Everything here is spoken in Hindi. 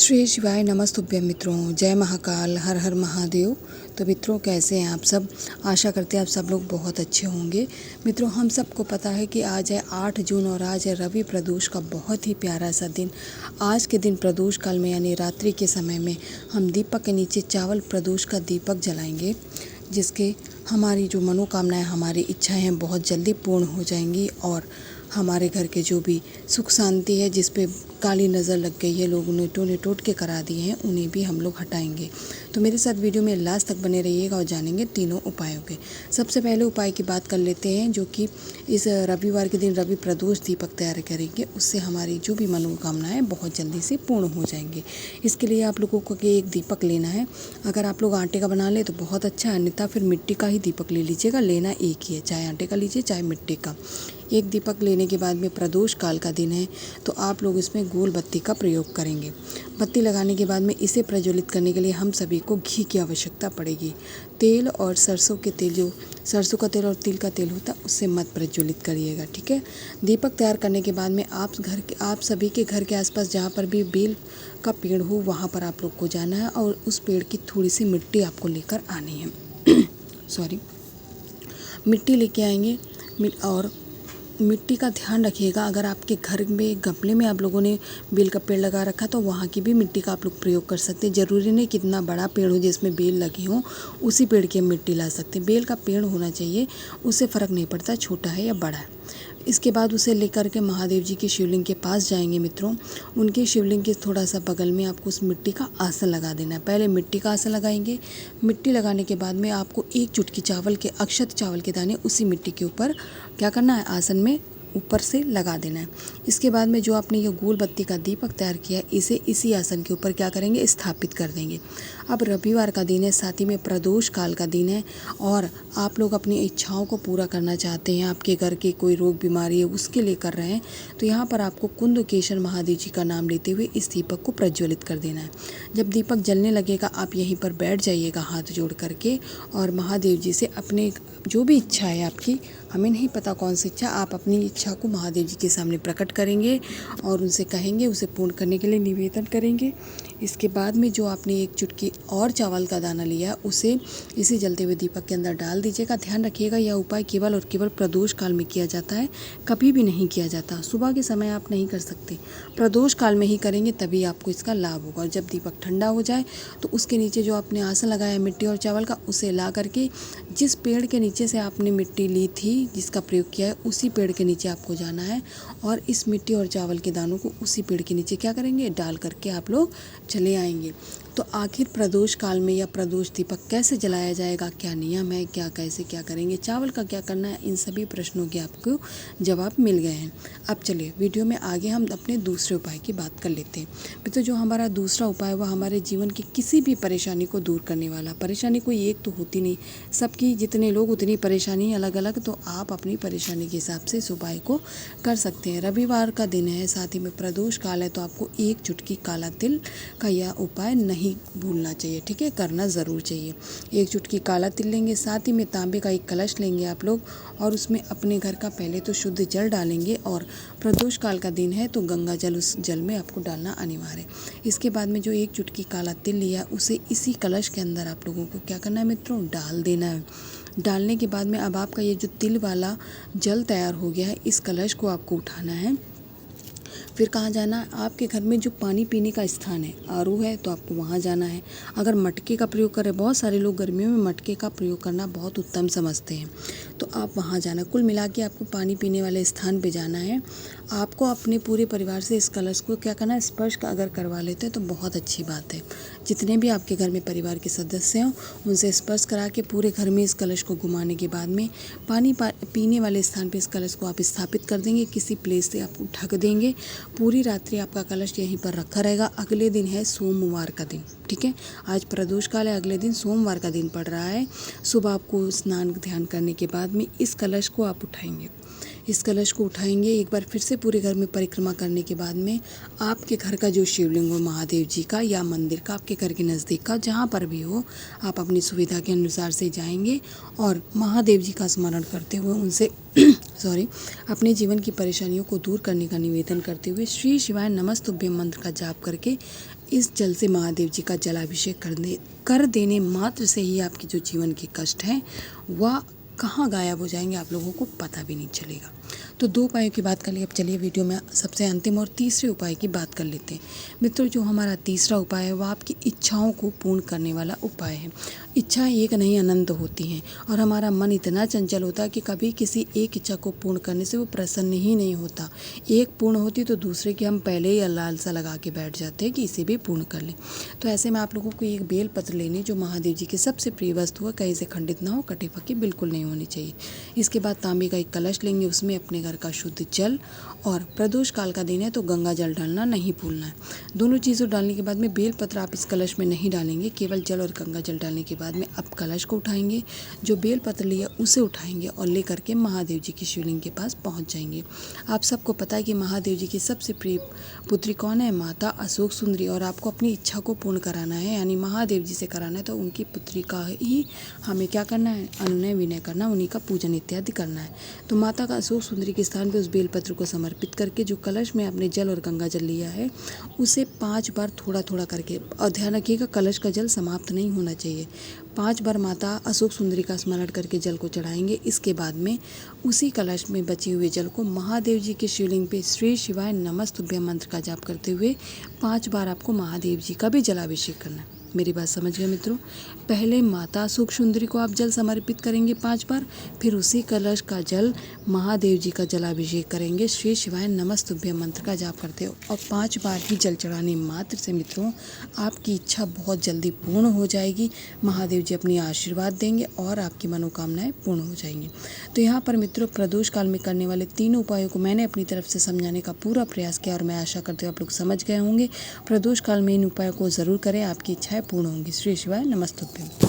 श्री शिवाय नमस्तुभ्यं मित्रों, जय महाकाल, हर हर महादेव। तो मित्रों, कैसे हैं आप सब? आशा करते हैं आप सब लोग बहुत अच्छे होंगे। मित्रों, हम सबको पता है कि आज है 8 जून और आज है रवि प्रदोष का बहुत ही प्यारा सा दिन। आज के दिन प्रदोष काल में यानी रात्रि के समय में हम दीपक के नीचे चावल प्रदोष का दीपक जलाएंगे, जिसके हमारी जो मनोकामनाएं, हमारी इच्छाएं हैं बहुत जल्दी पूर्ण हो जाएंगी और हमारे घर के जो भी सुख शांति है, जिस पे काली नज़र लग गई है, लोगों ने टोने टोट के करा दिए हैं, उन्हें भी हम लोग हटाएंगे। तो मेरे साथ वीडियो में लास्ट तक बने रहिएगा और जानेंगे तीनों उपायों के। सबसे पहले उपाय की बात कर लेते हैं, जो कि इस रविवार के दिन रवि प्रदोष दीपक तैयार करेंगे। उससे हमारी जो भी मनोकामनाएं बहुत जल्दी से पूर्ण हो जाएंगी। इसके लिए आप लोगों को एक दीपक लेना है। अगर आप लोग आटे का बना ले तो बहुत अच्छा है, अन्यथा फिर मिट्टी का ही दीपक ले लीजिएगा। लेना एक ही है, चाहे आटे का लीजिए चाहे मिट्टी का। एक दीपक लेने के बाद में प्रदोष काल का दिन है, तो आप लोग इसमें गोल बत्ती का प्रयोग करेंगे। बत्ती लगाने के बाद में इसे प्रज्वलित करने के लिए हम सभी को घी की आवश्यकता पड़ेगी। तेल और सरसों के तेल, जो सरसों का तेल और तिल का तेल होता है, उससे मत प्रज्वलित करिएगा, ठीक है। दीपक तैयार करने के बाद में आप सभी के घर के आसपास जहाँ पर भी बेल का पेड़ हो, वहाँ पर आप लोग को जाना है और उस पेड़ की थोड़ी सी मिट्टी आपको लेकर आनी है। सॉरी, मिट्टी लेके आएंगे और मिट्टी का ध्यान रखिएगा। अगर आपके घर में गमले में आप लोगों ने बेल का पेड़ लगा रखा, तो वहाँ की भी मिट्टी का आप लोग प्रयोग कर सकते हैं। ज़रूरी नहीं कितना बड़ा पेड़ हो जिसमें बेल लगी हो, उसी पेड़ की मिट्टी ला सकते हैं। बेल का पेड़ होना चाहिए, उससे फ़र्क नहीं पड़ता छोटा है या बड़ा है। इसके बाद उसे लेकर के महादेव जी के शिवलिंग के पास जाएंगे मित्रों। उनके शिवलिंग के थोड़ा सा बगल में आपको उस मिट्टी का आसन लगा देना है। पहले मिट्टी का आसन लगाएंगे। मिट्टी लगाने के बाद में आपको एक चुटकी चावल के, अक्षत चावल के दाने उसी मिट्टी के ऊपर क्या करना है, आसन में ऊपर से लगा देना है। इसके बाद में जो आपने ये गोल बत्ती का दीपक तैयार किया है, इसे इसी आसन के ऊपर क्या करेंगे, स्थापित कर देंगे। अब रविवार का दिन है, साथ ही में प्रदोष काल का दिन है और आप लोग अपनी इच्छाओं को पूरा करना चाहते हैं, आपके घर के कोई रोग बीमारी है उसके लिए कर रहे हैं, तो यहाँ पर आपको कुंदकेश्वर महादेव जी का नाम लेते हुए इस दीपक को प्रज्वलित कर देना है। जब दीपक जलने लगेगा, आप यहीं पर बैठ जाइएगा हाथ जोड़ करके और महादेव जी से अपने जो भी इच्छा है आपकी, हमें नहीं पता कौन सी इच्छा, आप अपनी इच्छा को महादेव जी के सामने प्रकट करेंगे और उनसे कहेंगे, उसे पूर्ण करने के लिए निवेदन करेंगे। इसके बाद में जो आपने एक चुटकी और चावल का दाना लिया, उसे इसी जलते हुए दीपक के अंदर डाल दीजिएगा। ध्यान रखिएगा, यह उपाय केवल और केवल प्रदोष काल में किया जाता है, कभी भी नहीं किया जाता। सुबह के समय आप नहीं कर सकते, प्रदोष काल में ही करेंगे, तभी आपको इसका लाभ होगा। और जब दीपक ठंडा हो जाए तो उसके नीचे जो आपने आसन लगाया मिट्टी और चावल का, उसे ला करके जिस पेड़ के नीचे से आपने मिट्टी ली थी, जिसका प्रयोग किया है, उसी पेड़ के नीचे आपको जाना है और इस मिट्टी और चावल के दानों को उसी पेड़ के नीचे क्या करेंगे, डाल करके आप लोग चले आएंगे। तो आखिर प्रदोष काल में या प्रदोष दीपक कैसे जलाया जाएगा, क्या नियम है, क्या कैसे क्या करेंगे, चावल का क्या करना है, इन सभी प्रश्नों के आपको जवाब मिल गए हैं। अब चलिए वीडियो में आगे हम अपने दूसरे उपाय की बात कर लेते हैं। तो जो हमारा दूसरा उपाय वह हमारे जीवन की किसी भी परेशानी को दूर करने वाला। परेशानी कोई एक तो होती नहीं, सबकी जितने लोग उतनी परेशानी अलग अलग, तो आप अपनी परेशानी के हिसाब से इस उपाय को कर सकते हैं। रविवार का दिन है, साथ ही में प्रदोष काल है, तो आपको एक चुटकी काला तिल का यह उपाय नहीं भूलना चाहिए, ठीक है, करना ज़रूर चाहिए। एक चुटकी काला तिल लेंगे, साथ ही में तांबे का एक कलश लेंगे आप लोग और उसमें अपने घर का पहले तो शुद्ध जल डालेंगे और प्रदोष काल का दिन है तो गंगा जल उस जल में आपको डालना अनिवार्य है। इसके बाद में जो एक चुटकी काला तिल लिया, उसे इसी कलश के अंदर आप लोगों को क्या करना है मित्रों, डाल देना है। डालने के बाद में अब आपका ये जो तिल वाला जल तैयार हो गया है, इस कलश को आपको उठाना है। फिर कहाँ जाना है, आपके घर में जो पानी पीने का स्थान है, आरू है, तो आपको वहाँ जाना है। अगर मटके का प्रयोग करें, बहुत सारे लोग गर्मियों में मटके का प्रयोग करना बहुत उत्तम समझते हैं, तो आप वहाँ जाना। कुल मिला के आपको पानी पीने वाले स्थान पे जाना है। आपको अपने पूरे परिवार से इस कलश को क्या करना है, स्पर्श अगर करवा लेते हैं तो बहुत अच्छी बात है। जितने भी आपके घर में परिवार के सदस्य हों, उनसे स्पर्श करा के पूरे घर में इस कलश को घुमाने के बाद में पीने वाले स्थान पे इस कलश को आप स्थापित कर देंगे। किसी प्लेस से आप ढक देंगे। पूरी रात्रि आपका कलश यहीं पर रखा रहेगा। अगले दिन है सोमवार का दिन, ठीक है, आज प्रदोष काल है, अगले दिन सोमवार का दिन पड़ रहा है। सुबह आपको स्नान ध्यान करने के बाद में इस कलश को आप उठाएंगे। इस कलश को उठाएंगे। एक बार फिर से पूरे घर में परिक्रमा करने के बाद में आपके घर का जो शिवलिंग हो महादेव जी का या मंदिर का, आपके घर के नज़दीक का, जहाँ पर भी हो, आप अपनी सुविधा के अनुसार से जाएंगे और महादेव जी का स्मरण करते हुए उनसे अपने जीवन की परेशानियों को दूर करने का निवेदन करते हुए श्री शिवाय नमस्तुभ्यम मंत्र का जाप करके इस जल से महादेव जी का जलाभिषेक कर देने मात्र से ही आपके जो जीवन के कष्ट हैं वह कहाँ गायब हो जाएंगे, आप लोगों को पता भी नहीं चलेगा। तो 2 उपायों की बात कर ली। अब चलिए वीडियो में सबसे अंतिम और तीसरे उपाय की बात कर लेते हैं। मित्रों, जो हमारा तीसरा उपाय है वह आपकी इच्छाओं को पूर्ण करने वाला उपाय है। इच्छाएं एक नहीं अनंत होती हैं और हमारा मन इतना चंचल होता है कि कभी किसी एक इच्छा को पूर्ण करने से वो प्रसन्न ही नहीं होता। एक पूर्ण होती तो दूसरे की हम पहले ही लालसा लगा के बैठ जाते हैं कि इसे भी पूर्ण कर लें। तो ऐसे में आप लोगों को एक बेल पत्र लेने जो महादेव जी की सबसे प्रिय वस्तु है, कहीं से खंडित ना हो, कटे पके बिल्कुल नहीं होनी चाहिए। इसके बाद तांबे का एक कलश लेंगे, उसमें अपने घर का शुद्ध जल और प्रदोष काल का दिन है तो गंगा जल डालना नहीं भूलना है। दोनों चीज़ों डालने के बाद में बेल पत्र आप इस कलश में नहीं डालेंगे, केवल जल और गंगा जल डालने के बाद में अब कलश को उठाएंगे, जो बेल पत्र लिया उसे उठाएंगे और ले करके महादेव जी की शिवलिंग के पास पहुंच जाएंगे। आप सबको पता है कि महादेव जी की सबसे प्रिय पुत्री कौन है? माता अशोक सुंदरी। और आपको अपनी इच्छा को पूर्ण कराना है, यानी महादेव जी से कराना है, तो उनकी पुत्री का ही हमें क्या करना है? अनुनय विनय करना, उन्हीं का पूजन इत्यादि करना है। तो माता का अशोक सुंदरी के स्थान पर उस बेलपत्र को समर्पित करके जो कलश में आपने जल और गंगा जल लिया है उसे 5 बार थोड़ा थोड़ा करके, और ध्यान रखिएगा कलश का जल समाप्त नहीं होना चाहिए, 5 बार माता अशोक सुंदरी का स्मरण करके जल को चढ़ाएंगे। इसके बाद में उसी कलश में बचे हुए जल को महादेव जी के शिवलिंग पे श्री शिवाय नमस्तुभ्यम मंत्र का जाप करते हुए 5 बार आपको महादेव जी का भी जलाभिषेक करना है। मेरी बात समझ गए मित्रों? पहले माता अशोक सुंदरी को आप जल समर्पित करेंगे 5 बार, फिर उसी कलश का जल महादेव जी का जलाभिषेक करेंगे, श्री शिवाय नमस्तुभ्यम मंत्र का जाप करते हो और 5 बार ही जल चढ़ाने मात्र से मित्रों आपकी इच्छा बहुत जल्दी पूर्ण हो जाएगी। महादेव जी अपनी आशीर्वाद देंगे और आपकी मनोकामनाएं पूर्ण हो जाएंगी। तो यहाँ पर मित्रों प्रदोष काल में करने वाले 3 उपायों को मैंने अपनी तरफ से समझाने का पूरा प्रयास किया और मैं आशा करती हूँ आप लोग समझ गए होंगे। प्रदोष काल में इन उपायों को ज़रूर करें, आपकी इच्छाएं पूर्ण होंगी। श्री शिवाय नमस्तुभ्यम।